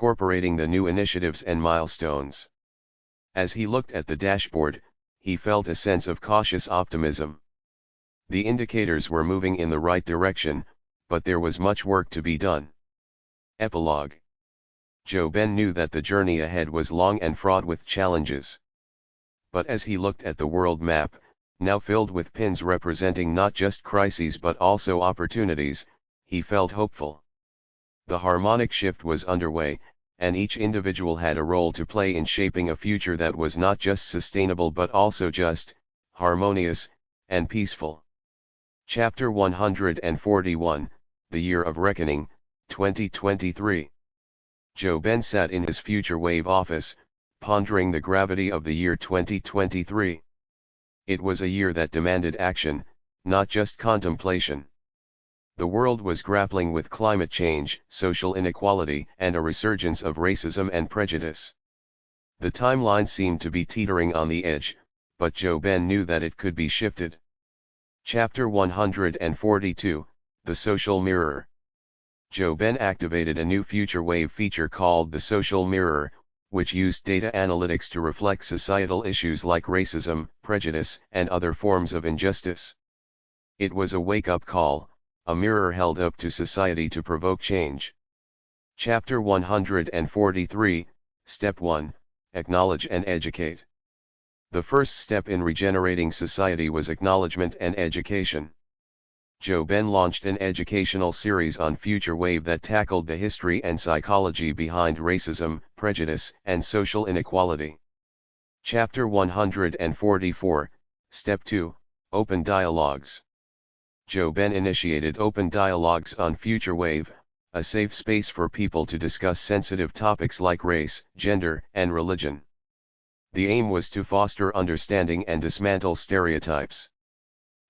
incorporating the new initiatives and milestones. As he looked at the dashboard, he felt a sense of cautious optimism. The indicators were moving in the right direction, but there was much work to be done. Epilogue. Jobin knew that the journey ahead was long and fraught with challenges. But as he looked at the world map, now filled with pins representing not just crises but also opportunities, he felt hopeful. The harmonic shift was underway, and each individual had a role to play in shaping a future that was not just sustainable but also just, harmonious, and peaceful. Chapter 141, The Year of Reckoning, 2023. Jobin sat in his Future Wave office, pondering the gravity of the year 2023. It was a year that demanded action, not just contemplation. The world was grappling with climate change, social inequality, and a resurgence of racism and prejudice. The timeline seemed to be teetering on the edge, but Jobin knew that it could be shifted. Chapter 142, The Social Mirror. Jobin activated a new Future Wave feature called the Social Mirror, which used data analytics to reflect societal issues like racism, prejudice, and other forms of injustice. It was a wake-up call, a mirror held up to society to provoke change. Chapter 143, Step 1, Acknowledge and Educate. The first step in regenerating society was acknowledgement and education. Jobin launched an educational series on Future Wave that tackled the history and psychology behind racism, prejudice, and social inequality. Chapter 144, Step 2, Open Dialogues. Jobin initiated open dialogues on Future Wave, a safe space for people to discuss sensitive topics like race, gender, and religion. The aim was to foster understanding and dismantle stereotypes.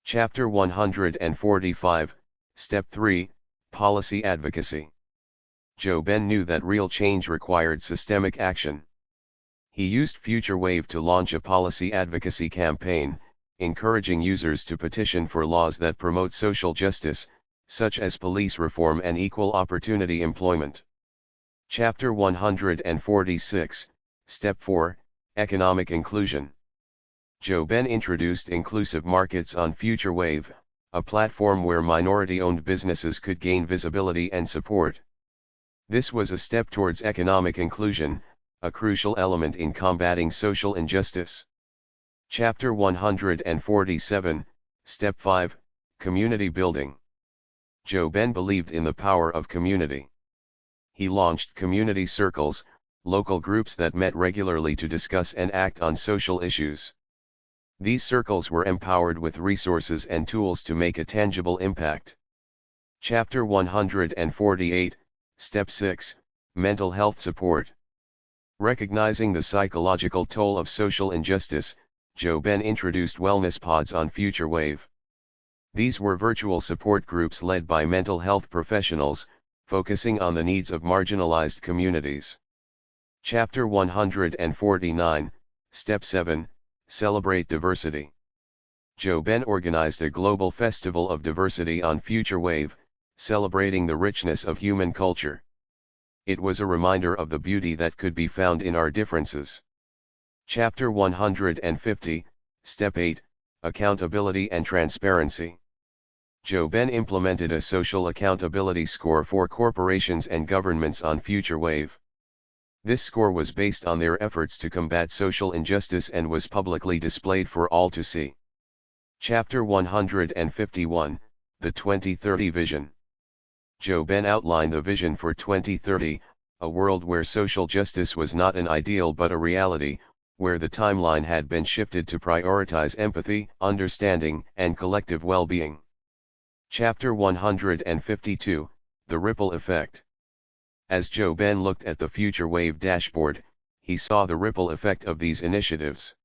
Chapter 145, Step 3, Policy Advocacy. Jobin knew that real change required systemic action. He used Future Wave to launch a policy advocacy campaign, encouraging users to petition for laws that promote social justice, such as police reform and equal opportunity employment. Chapter 146, Step 4, Economic Inclusion. Jobin introduced inclusive markets on Future Wave, a platform where minority-owned businesses could gain visibility and support. This was a step towards economic inclusion, a crucial element in combating social injustice. Chapter 147, Step 5, Community Building. Jobin believed in the power of community. He launched community circles, local groups that met regularly to discuss and act on social issues. These circles were empowered with resources and tools to make a tangible impact. Chapter 148, Step 6, Mental Health Support. Recognizing the psychological toll of social injustice, Jobin introduced wellness pods on Future Wave. These were virtual support groups led by mental health professionals, focusing on the needs of marginalized communities. Chapter 149, Step 7, Celebrate Diversity. Jobin organized a global festival of diversity on Future Wave, celebrating the richness of human culture. It was a reminder of the beauty that could be found in our differences. Chapter 150, Step 8, Accountability and Transparency. Jobin implemented a social accountability score for corporations and governments on Future Wave. This score was based on their efforts to combat social injustice and was publicly displayed for all to see. Chapter 151, The 2030 Vision. Jobin outlined the vision for 2030, a world where social justice was not an ideal but a reality, where the timeline had been shifted to prioritize empathy, understanding, and collective well-being. Chapter 152, The Ripple Effect. As Jobin looked at the Future Wave dashboard, he saw the ripple effect of these initiatives.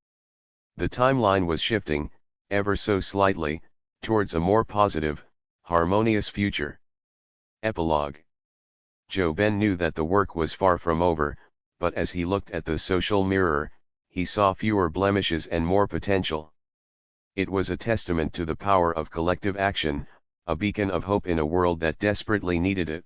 The timeline was shifting, ever so slightly, towards a more positive, harmonious future. Epilogue. Jobin knew that the work was far from over, but as he looked at the social mirror, he saw fewer blemishes and more potential. It was a testament to the power of collective action, a beacon of hope in a world that desperately needed it.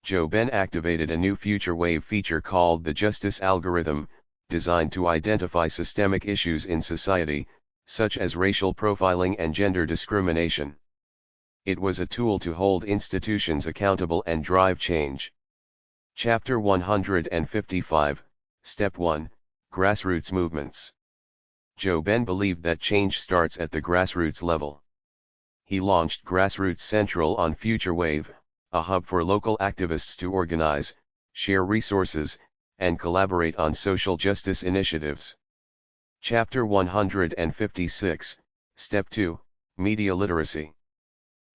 Jobin activated a new future wave feature called the Justice Algorithm, designed to identify systemic issues in society, such as racial profiling and gender discrimination. It was a tool to hold institutions accountable and drive change. Chapter 155, Step 1, Grassroots Movements. Jobin believed that change starts at the grassroots level. He launched Grassroots Central on FutureWave, a hub for local activists to organize, share resources, and collaborate on social justice initiatives. Chapter 156, Step 2, Media Literacy.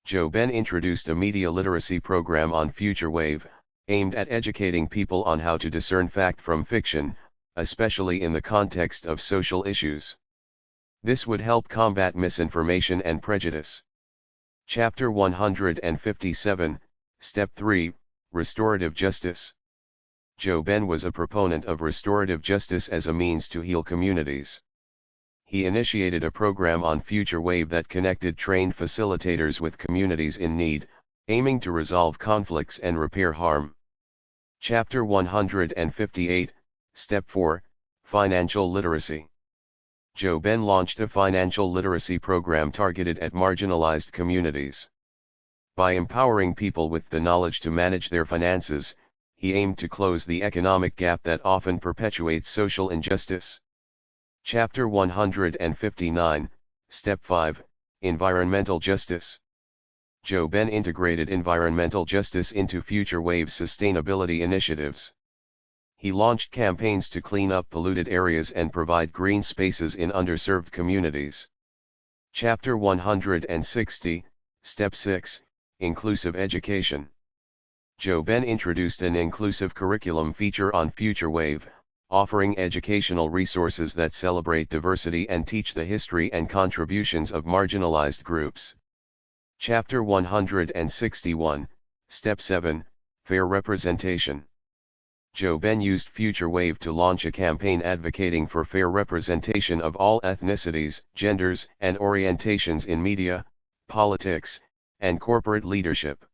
Jobin introduced a media literacy program on FutureWave, aimed at educating people on how to discern fact from fiction, especially in the context of social issues. This would help combat misinformation and prejudice. Chapter 157, Step 3, Restorative Justice. Jobin was a proponent of restorative justice as a means to heal communities. He initiated a program on FutureWave that connected trained facilitators with communities in need, aiming to resolve conflicts and repair harm. Chapter 158, Step 4, Financial Literacy. Jobin launched a financial literacy program targeted at marginalized communities. By empowering people with the knowledge to manage their finances, he aimed to close the economic gap that often perpetuates social injustice. Chapter 159, Step 5, Environmental Justice. Jobin integrated environmental justice into FutureWave's sustainability initiatives. He launched campaigns to clean up polluted areas and provide green spaces in underserved communities. Chapter 160, Step 6, Inclusive Education. Jobin introduced an inclusive curriculum feature on FutureWave, offering educational resources that celebrate diversity and teach the history and contributions of marginalized groups. Chapter 161, Step 7, Fair Representation. Jobin used FutureWave to launch a campaign advocating for fair representation of all ethnicities, genders, and orientations in media, politics, and corporate leadership.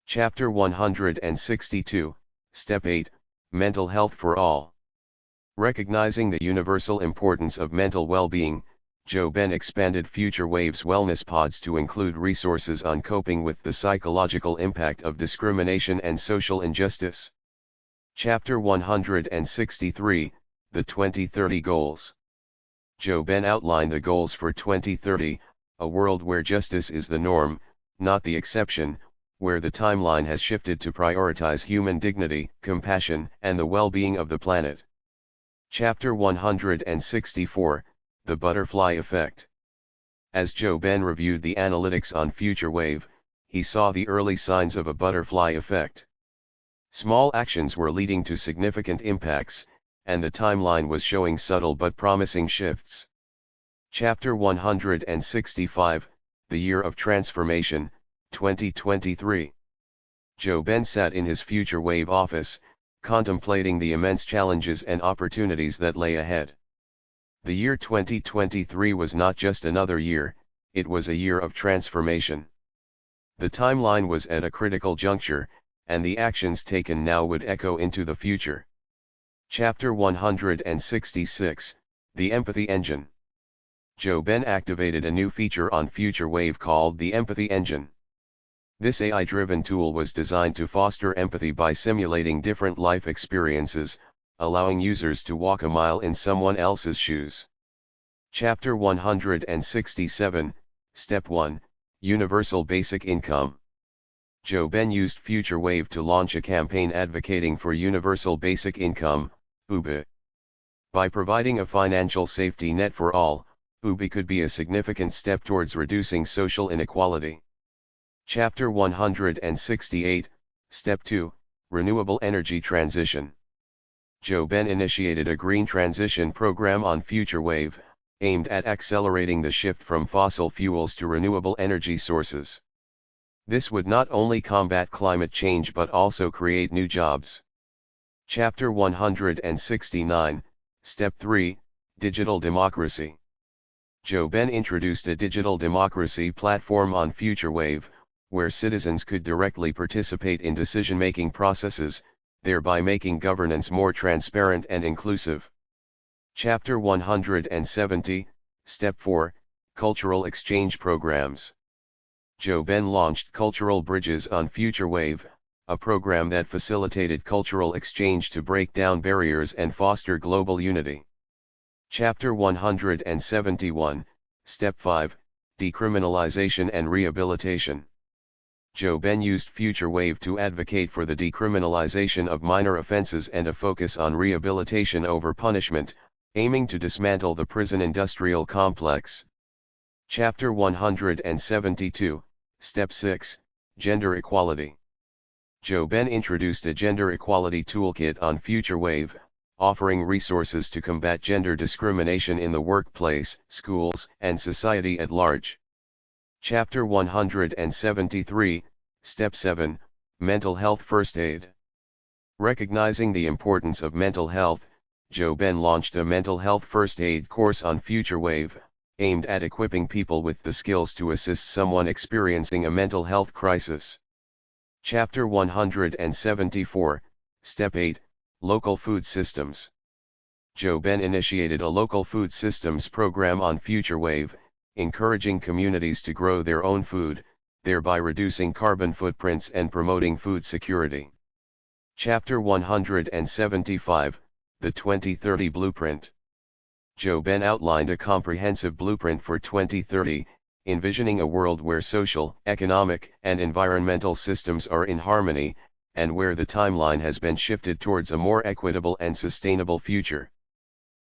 Chapter 162, Step 8, Mental Health for All. Recognizing the universal importance of mental well-being, Jobin expanded FutureWave's wellness pods to include resources on coping with the psychological impact of discrimination and social injustice. Chapter 163, The 2030 Goals. Jobin outlined the goals for 2030, a world where justice is the norm, not the exception, where the timeline has shifted to prioritize human dignity, compassion, and the well-being of the planet. Chapter 164, The Butterfly Effect. As Jobin reviewed the analytics on FutureWave, he saw the early signs of a butterfly effect. Small actions were leading to significant impacts, and the timeline was showing subtle but promising shifts. Chapter 165, The Year of Transformation, 2023. Jobin sat in his FutureWave office, contemplating the immense challenges and opportunities that lay ahead. The year 2023 was not just another year, it was a year of transformation. The timeline was at a critical juncture, and the actions taken now would echo into the future. Chapter 166, The Empathy Engine. Jobin activated a new feature on FutureWave called the Empathy Engine. This AI-driven tool was designed to foster empathy by simulating different life experiences, allowing users to walk a mile in someone else's shoes. Chapter 167, Step 1, Universal Basic Income. Jobin used FutureWave to launch a campaign advocating for universal basic income, UBI. By providing a financial safety net for all, UBI could be a significant step towards reducing social inequality. Chapter 168, Step 2, Renewable Energy Transition. Jobin initiated a green transition program on FutureWave, aimed at accelerating the shift from fossil fuels to renewable energy sources. This would not only combat climate change but also create new jobs. Chapter 169, Step 3, Digital Democracy. Jobin introduced a digital democracy platform on FutureWave, where citizens could directly participate in decision-making processes, thereby making governance more transparent and inclusive. Chapter 170, Step 4, Cultural Exchange Programs. Jobin launched Cultural Bridges on FutureWave, a program that facilitated cultural exchange to break down barriers and foster global unity. Chapter 171, Step 5, Decriminalization and Rehabilitation. Jobin used FutureWave to advocate for the decriminalization of minor offenses and a focus on rehabilitation over punishment, aiming to dismantle the prison industrial complex. Chapter 172, Step 6, Gender Equality. Jobin introduced a gender equality toolkit on FutureWave, offering resources to combat gender discrimination in the workplace, schools, and society at large. Chapter 173, Step 7, Mental Health First Aid. Recognizing the importance of mental health, Jobin launched a mental health first aid course on FutureWave, aimed at equipping people with the skills to assist someone experiencing a mental health crisis. Chapter 174, Step 8, Local Food Systems. Jobin initiated a local food systems program on FutureWave, encouraging communities to grow their own food, thereby reducing carbon footprints and promoting food security. Chapter 175, The 2030 Blueprint. Jobin outlined a comprehensive blueprint for 2030, envisioning a world where social, economic, and environmental systems are in harmony, and where the timeline has been shifted towards a more equitable and sustainable future.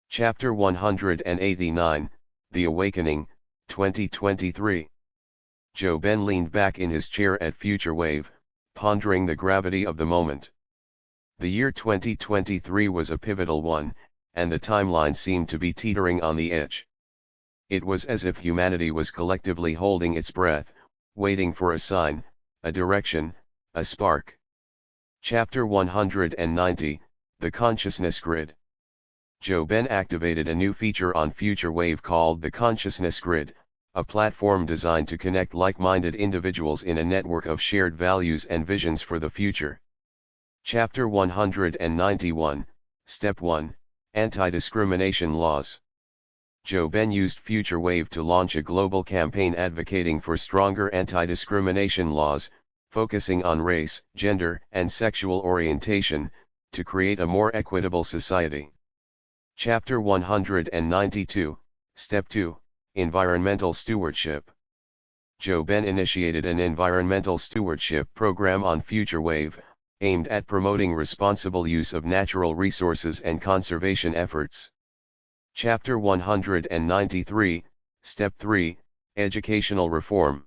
Chapter 189, The Awakening, 2023. Jobin leaned back in his chair at FutureWave, pondering the gravity of the moment. The year 2023 was a pivotal one, and the timeline seemed to be teetering on the edge. It was as if humanity was collectively holding its breath, waiting for a sign, a direction, a spark. Chapter 190, The Consciousness Grid. Jobin activated a new feature on FutureWave called the Consciousness Grid, a platform designed to connect like-minded individuals in a network of shared values and visions for the future. Chapter 191, Step 1, Anti-Discrimination Laws. Jobin used FutureWave to launch a global campaign advocating for stronger anti-discrimination laws, focusing on race, gender, and sexual orientation, to create a more equitable society. Chapter 192, Step 2, Environmental Stewardship. Jobin initiated an environmental stewardship program on FutureWave, aimed at promoting responsible use of natural resources and conservation efforts. Chapter 193, Step 3, Educational Reform.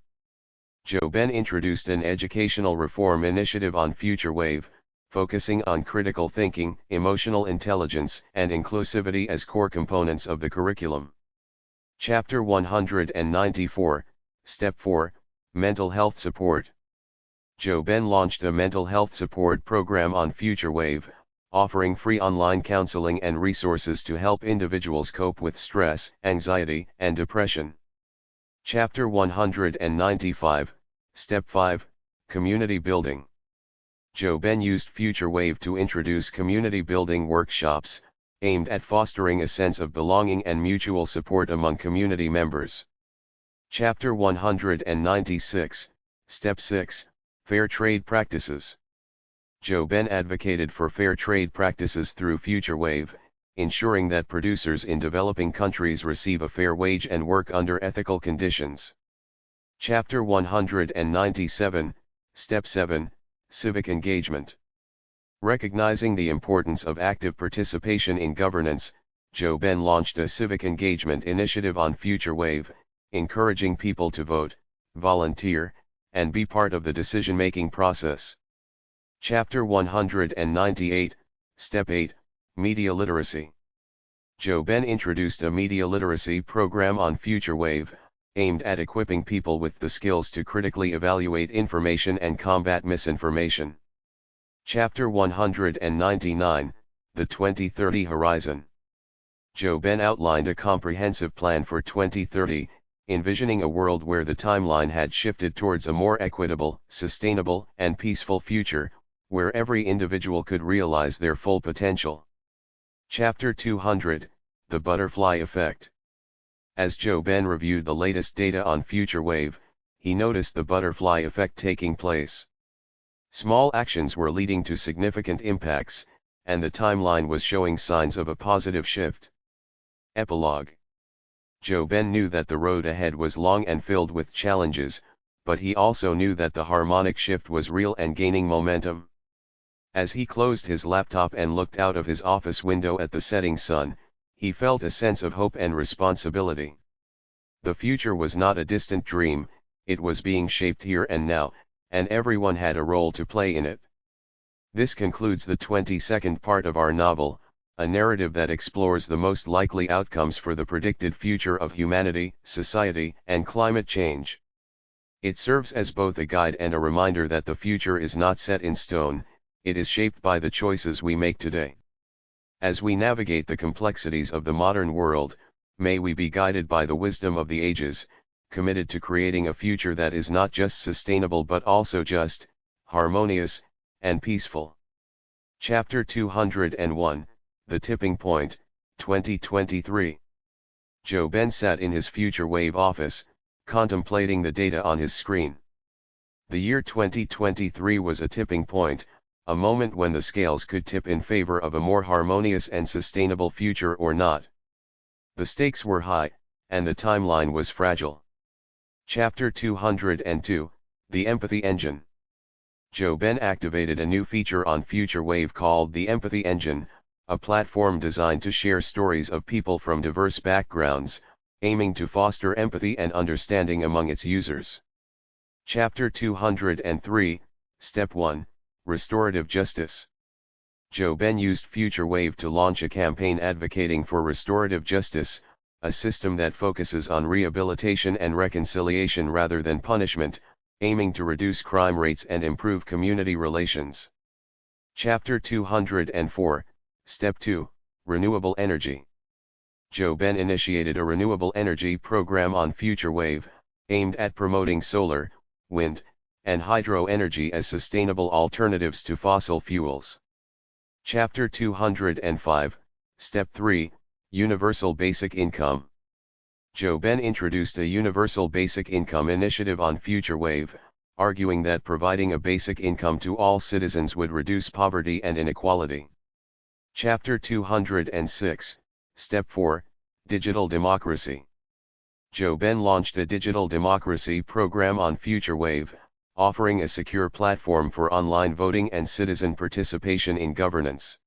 Jobin introduced an educational reform initiative on FutureWave, focusing on critical thinking, emotional intelligence, and inclusivity as core components of the curriculum. Chapter 194, Step 4, Mental Health Support. Jobin launched a mental health support program on FutureWave, offering free online counseling and resources to help individuals cope with stress, anxiety, and depression. Chapter 195, Step 5, Community Building. Jobin used FutureWave to introduce community building workshops, aimed at fostering a sense of belonging and mutual support among community members. Chapter 196, Step 6, Fair Trade Practices. Jobin advocated for fair trade practices through FutureWave, ensuring that producers in developing countries receive a fair wage and work under ethical conditions. Chapter 197, Step 7, Civic Engagement. Recognizing the importance of active participation in governance, Jobin launched a civic engagement initiative on FutureWave, encouraging people to vote, volunteer, and be part of the decision-making process. Chapter 198, Step 8, Media Literacy. Jobin introduced a media literacy program on FutureWave, aimed at equipping people with the skills to critically evaluate information and combat misinformation. Chapter 199, The 2030 Horizon. Jobin outlined a comprehensive plan for 2030, envisioning a world where the timeline had shifted towards a more equitable, sustainable, and peaceful future, where every individual could realize their full potential. Chapter 200, The Butterfly Effect. As Jobin reviewed the latest data on Future Wave, he noticed the butterfly effect taking place. Small actions were leading to significant impacts, and the timeline was showing signs of a positive shift. Epilogue. Jobin knew that the road ahead was long and filled with challenges, but he also knew that the harmonic shift was real and gaining momentum. As he closed his laptop and looked out of his office window at the setting sun, he felt a sense of hope and responsibility. The future was not a distant dream, it was being shaped here and now, and everyone had a role to play in it. This concludes the 22nd part of our novel, a narrative that explores the most likely outcomes for the predicted future of humanity, society, and climate change. It serves as both a guide and a reminder that the future is not set in stone, it is shaped by the choices we make today. As we navigate the complexities of the modern world, may we be guided by the wisdom of the ages, committed to creating a future that is not just sustainable but also just, harmonious, and peaceful. Chapter 201, The Tipping Point, 2023. Jobin sat in his Future Wave office, contemplating the data on his screen. The year 2023 was a tipping point, a moment when the scales could tip in favor of a more harmonious and sustainable future or not. The stakes were high, and the timeline was fragile. Chapter 202, The Empathy Engine. Jobin activated a new feature on Future Wave called the Empathy Engine, a platform designed to share stories of people from diverse backgrounds, aiming to foster empathy and understanding among its users. Chapter 203, Step 1, Restorative Justice. Jobin used Future Wave to launch a campaign advocating for restorative justice, a system that focuses on rehabilitation and reconciliation rather than punishment, aiming to reduce crime rates and improve community relations. Chapter 204, Step 2, Renewable Energy. Jobin initiated a renewable energy program on Future Wave, aimed at promoting solar, wind, and hydro energy as sustainable alternatives to fossil fuels. Chapter 205, Step 3, Universal Basic Income. Jobin introduced a Universal Basic Income initiative on Future Wave, arguing that providing a basic income to all citizens would reduce poverty and inequality. Chapter 206, Step 4, Digital Democracy. Jobin launched a digital democracy program on Future Wave, offering a secure platform for online voting and citizen participation in governance.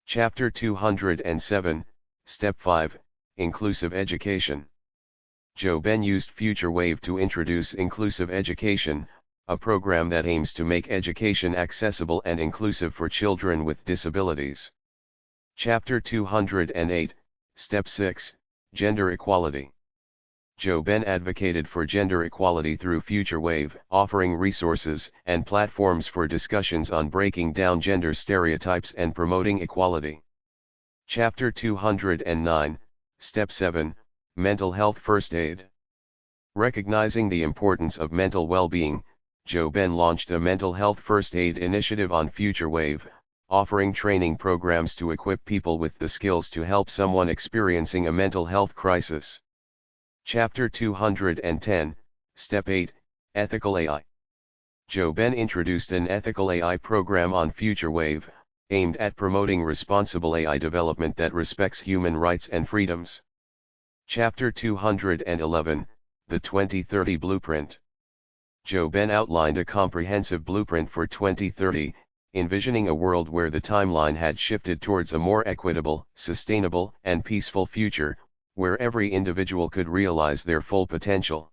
Chapter 207, Step 5, Inclusive Education. Jobin used Future Wave to introduce Inclusive Education, a program that aims to make education accessible and inclusive for children with disabilities. Chapter 208, Step 6, Gender Equality. Jobin advocated for gender equality through Future Wave, offering resources and platforms for discussions on breaking down gender stereotypes and promoting equality. Chapter 209, Step 7, Mental Health First Aid. Recognizing the importance of mental well-being, Jobin launched a mental health first aid initiative on Future Wave, offering training programs to equip people with the skills to help someone experiencing a mental health crisis. Chapter 210, Step 8, Ethical AI. Jobin introduced an ethical AI program on Future Wave, aimed at promoting responsible AI development that respects human rights and freedoms. Chapter 211, The 2030 Blueprint. Jobin outlined a comprehensive blueprint for 2030, envisioning a world where the timeline had shifted towards a more equitable, sustainable, and peaceful future, where every individual could realize their full potential.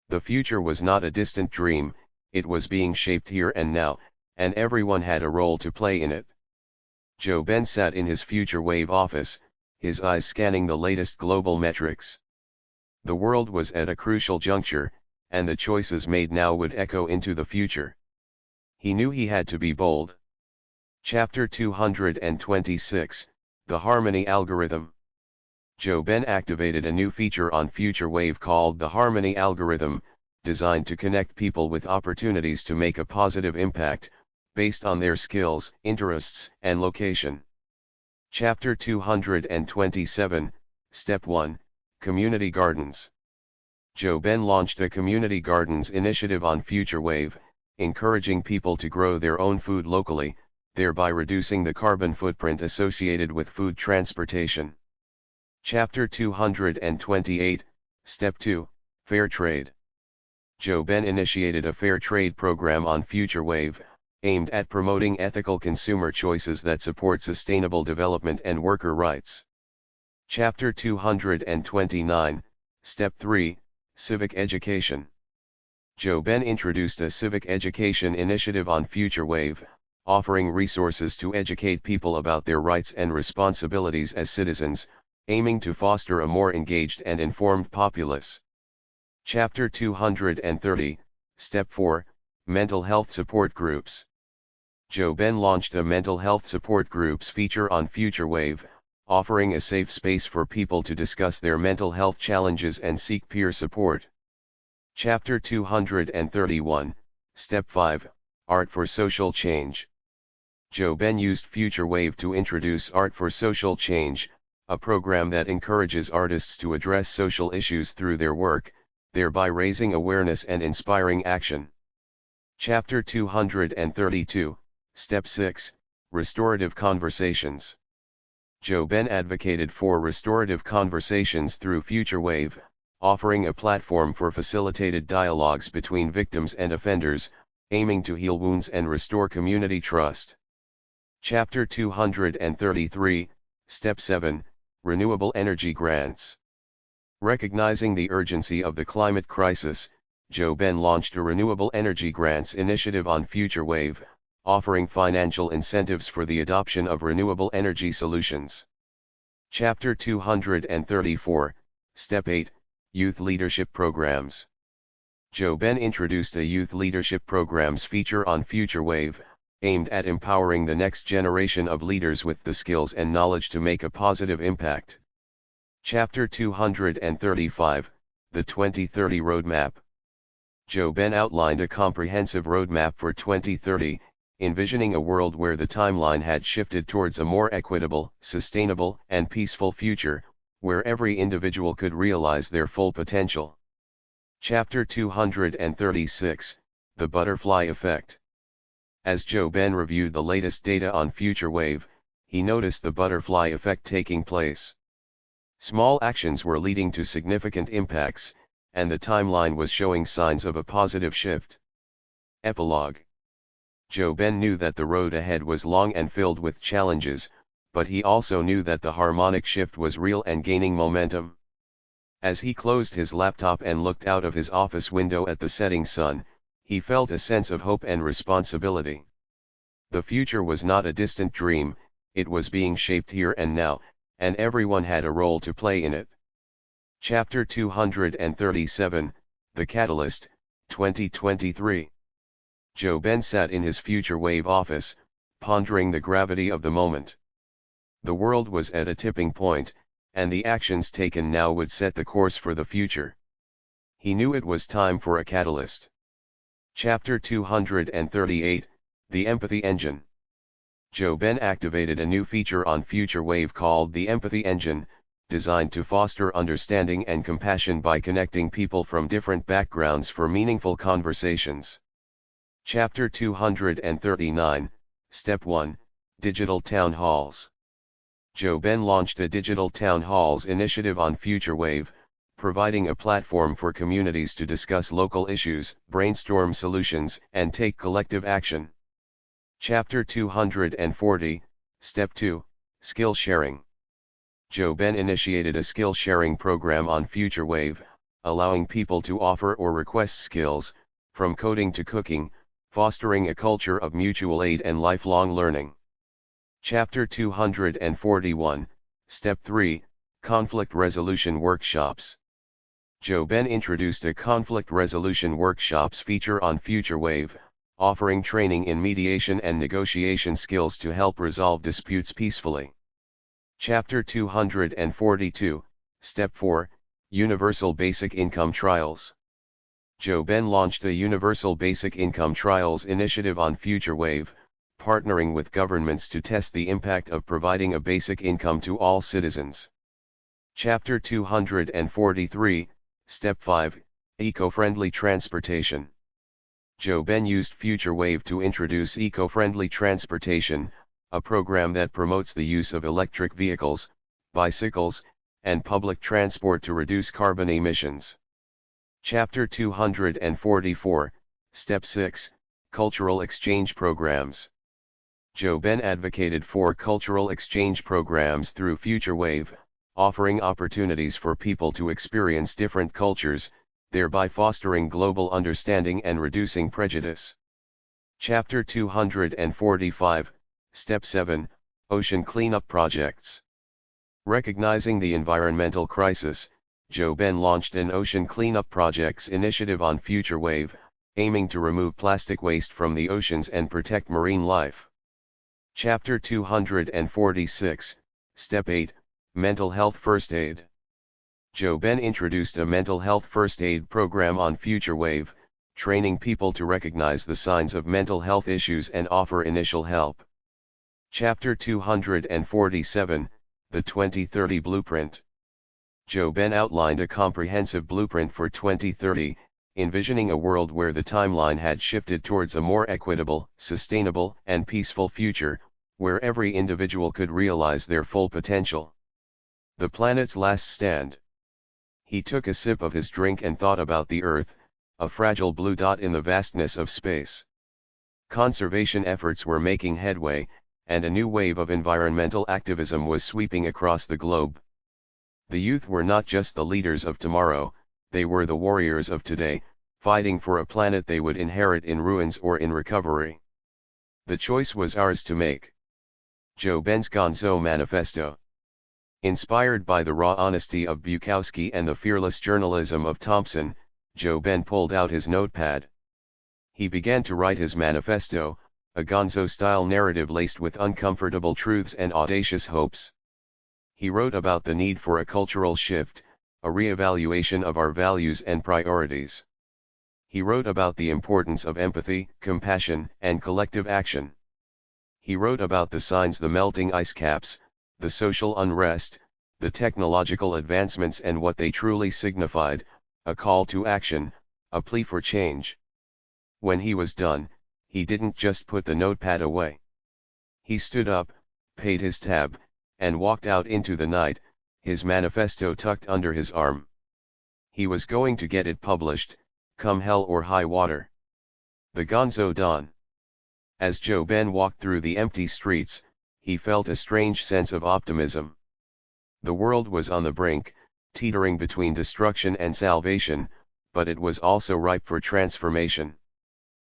The future was not a distant dream, it was being shaped here and now, and everyone had a role to play in it. Jobin sat in his Future Wave office, his eyes scanning the latest global metrics. The world was at a crucial juncture, and the choices made now would echo into the future. He knew he had to be bold. Chapter 226, The Harmony Algorithm. Jobin activated a new feature on FutureWave called the Harmony Algorithm, designed to connect people with opportunities to make a positive impact, based on their skills, interests, and location. Chapter 227, Step 1, Community Gardens. Jobin launched a Community Gardens initiative on FutureWave, encouraging people to grow their own food locally, thereby reducing the carbon footprint associated with food transportation. Chapter 228, Step 2, Fair Trade. Jobin initiated a fair trade program on FutureWave, aimed at promoting ethical consumer choices that support sustainable development and worker rights. Chapter 229, Step 3, Civic Education. Jobin introduced a civic education initiative on FutureWave, offering resources to educate people about their rights and responsibilities as citizens, aiming to foster a more engaged and informed populace. Chapter 230, Step 4, Mental Health Support Groups. Jobin launched a mental health support groups feature on FutureWave, offering a safe space for people to discuss their mental health challenges and seek peer support. Chapter 231, Step 5, Art for Social Change. Jobin used FutureWave to introduce Art for Social Change, a program that encourages artists to address social issues through their work, thereby raising awareness and inspiring action. Chapter 232, Step 6, Restorative Conversations. Jobin advocated for restorative conversations through FutureWave, offering a platform for facilitated dialogues between victims and offenders, aiming to heal wounds and restore community trust. Chapter 233, Step 7, Renewable Energy Grants. Recognizing the urgency of the climate crisis, Jobin launched a Renewable Energy Grants initiative on FutureWave, offering financial incentives for the adoption of renewable energy solutions. Chapter 234, Step 8, Youth Leadership Programs. Jobin introduced a Youth Leadership Programs feature on FutureWave, aimed at empowering the next generation of leaders with the skills and knowledge to make a positive impact. Chapter 235, The 2030 Roadmap. Jobin outlined a comprehensive roadmap for 2030, envisioning a world where the timeline had shifted towards a more equitable, sustainable, and peaceful future, where every individual could realize their full potential. Chapter 236, The Butterfly Effect. As Jobin reviewed the latest data on FutureWave, he noticed the butterfly effect taking place. Small actions were leading to significant impacts, and the timeline was showing signs of a positive shift. Epilogue. Jobin knew that the road ahead was long and filled with challenges, but he also knew that the harmonic shift was real and gaining momentum. As he closed his laptop and looked out of his office window at the setting sun, he felt a sense of hope and responsibility. The future was not a distant dream, it was being shaped here and now, and everyone had a role to play in it. Chapter 237, The Catalyst, 2023. Jobin sat in his FutureWave office, pondering the gravity of the moment. The world was at a tipping point, and the actions taken now would set the course for the future. He knew it was time for a catalyst. Chapter 238, The Empathy Engine. Jobin activated a new feature on FutureWave called the Empathy Engine, designed to foster understanding and compassion by connecting people from different backgrounds for meaningful conversations. Chapter 239, Step 1, Digital Town Halls. Jobin launched a Digital Town Halls initiative on FutureWave, providing a platform for communities to discuss local issues, brainstorm solutions, and take collective action. Chapter 240, Step 2, Skill Sharing. Jobin initiated a skill sharing program on FutureWave, allowing people to offer or request skills, from coding to cooking, fostering a culture of mutual aid and lifelong learning. Chapter 241, Step 3, Conflict Resolution Workshops. Jobin introduced a Conflict Resolution Workshops feature on FutureWave, offering training in mediation and negotiation skills to help resolve disputes peacefully. Chapter 242, Step 4, Universal Basic Income Trials. Jobin launched the Universal Basic Income Trials initiative on FutureWave, partnering with governments to test the impact of providing a basic income to all citizens. Chapter 243, Step 5, Eco-Friendly Transportation. Jobin used FutureWave to introduce eco-friendly transportation, a program that promotes the use of electric vehicles, bicycles, and public transport to reduce carbon emissions. Chapter 244, Step 6, Cultural Exchange Programs. Jobin advocated for cultural exchange programs through FutureWave, offering opportunities for people to experience different cultures, thereby fostering global understanding and reducing prejudice. Chapter 245, Step 7, Ocean Cleanup Projects. Recognizing the environmental crisis, Jobin launched an ocean cleanup projects initiative on FutureWave, aiming to remove plastic waste from the oceans and protect marine life. Chapter 246, Step 8, Mental Health First Aid. Jobin introduced a mental health first aid program on FutureWave, training people to recognize the signs of mental health issues and offer initial help. Chapter 247, The 2030 Blueprint. Jobin outlined a comprehensive blueprint for 2030, envisioning a world where the timeline had shifted towards a more equitable, sustainable, and peaceful future, where every individual could realize their full potential. The planet's last stand. He took a sip of his drink and thought about the Earth, a fragile blue dot in the vastness of space. Conservation efforts were making headway, and a new wave of environmental activism was sweeping across the globe. The youth were not just the leaders of tomorrow, they were the warriors of today, fighting for a planet they would inherit in ruins or in recovery. The choice was ours to make. Jobin's Gonzo Manifesto. Inspired by the raw honesty of Bukowski and the fearless journalism of Thompson, Jobin pulled out his notepad. He began to write his manifesto, a Gonzo-style narrative laced with uncomfortable truths and audacious hopes. He wrote about the need for a cultural shift, a re-evaluation of our values and priorities. He wrote about the importance of empathy, compassion, and collective action. He wrote about the signs: the melting ice caps, the social unrest, the technological advancements and what they truly signified, a call to action, a plea for change. When he was done, he didn't just put the notepad away. He stood up, paid his tab, and walked out into the night, his manifesto tucked under his arm. He was going to get it published, come hell or high water. The Gonzo Dawn. As Jobin walked through the empty streets, he felt a strange sense of optimism. The world was on the brink, teetering between destruction and salvation, but it was also ripe for transformation.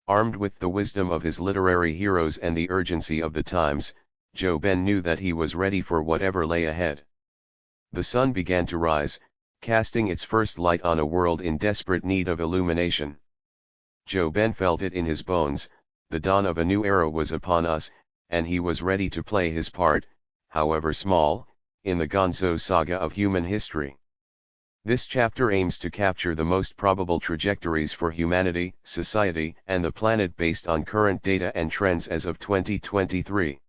Armed with the wisdom of his literary heroes and the urgency of the times, Jobin knew that he was ready for whatever lay ahead. The sun began to rise, casting its first light on a world in desperate need of illumination. Jobin felt it in his bones, the dawn of a new era was upon us, and he was ready to play his part, however small, in the Gonzo saga of human history. This chapter aims to capture the most probable trajectories for humanity, society, and the planet based on current data and trends as of 2023.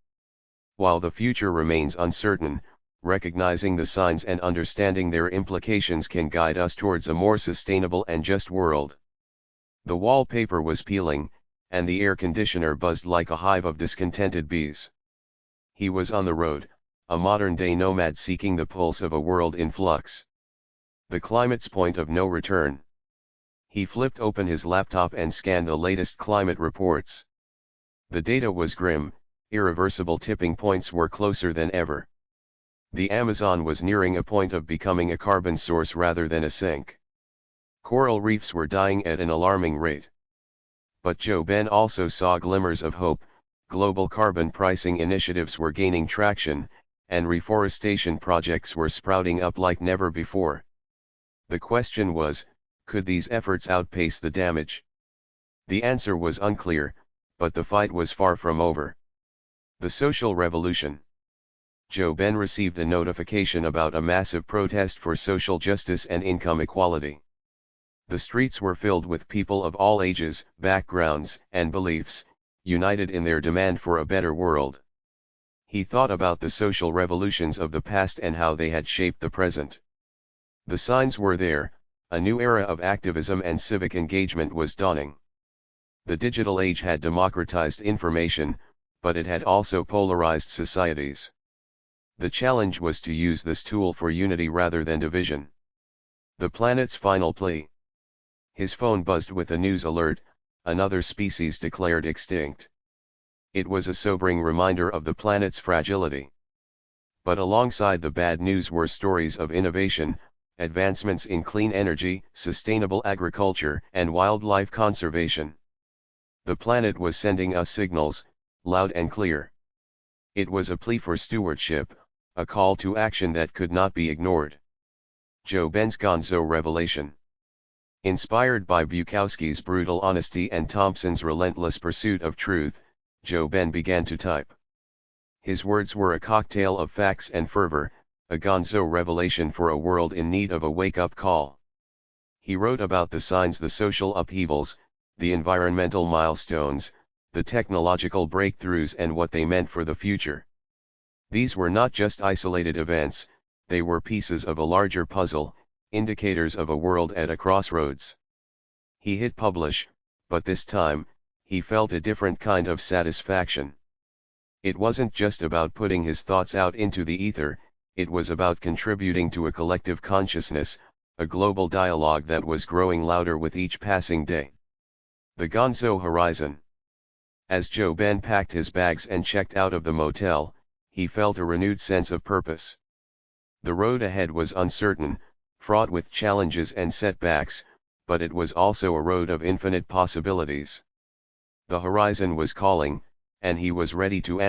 While the future remains uncertain, recognizing the signs and understanding their implications can guide us towards a more sustainable and just world. The wallpaper was peeling, and the air conditioner buzzed like a hive of discontented bees. He was on the road, a modern-day nomad seeking the pulse of a world in flux. The climate's point of no return. He flipped open his laptop and scanned the latest climate reports. The data was grim, irreversible tipping points were closer than ever. The Amazon was nearing a point of becoming a carbon source rather than a sink. Coral reefs were dying at an alarming rate. But Jobin also saw glimmers of hope. Global carbon pricing initiatives were gaining traction, and reforestation projects were sprouting up like never before. The question was, could these efforts outpace the damage? The answer was unclear, but the fight was far from over. The social revolution. Jobin received a notification about a massive protest for social justice and income equality. The streets were filled with people of all ages, backgrounds, and beliefs, united in their demand for a better world. He thought about the social revolutions of the past and how they had shaped the present. The signs were there, a new era of activism and civic engagement was dawning. The digital age had democratized information, but it had also polarized societies. The challenge was to use this tool for unity rather than division. The planet's final plea. His phone buzzed with a news alert: another species declared extinct. It was a sobering reminder of the planet's fragility. But alongside the bad news were stories of innovation, advancements in clean energy, sustainable agriculture, and wildlife conservation. The planet was sending us signals, loud and clear. It was a plea for stewardship, a call to action that could not be ignored. Jobin's Gonzo revelation. Inspired by Bukowski's brutal honesty and Thompson's relentless pursuit of truth, Jobin began to type. His words were a cocktail of facts and fervor, a Gonzo revelation for a world in need of a wake-up call. He wrote about the signs, the social upheavals, the environmental milestones, the technological breakthroughs, and what they meant for the future. These were not just isolated events, they were pieces of a larger puzzle, indicators of a world at a crossroads. He hit publish, but this time, he felt a different kind of satisfaction. It wasn't just about putting his thoughts out into the ether, it was about contributing to a collective consciousness, a global dialogue that was growing louder with each passing day. The Gonzo Horizon. As Jobin packed his bags and checked out of the motel, he felt a renewed sense of purpose. The road ahead was uncertain, fraught with challenges and setbacks, but it was also a road of infinite possibilities. The horizon was calling, and he was ready to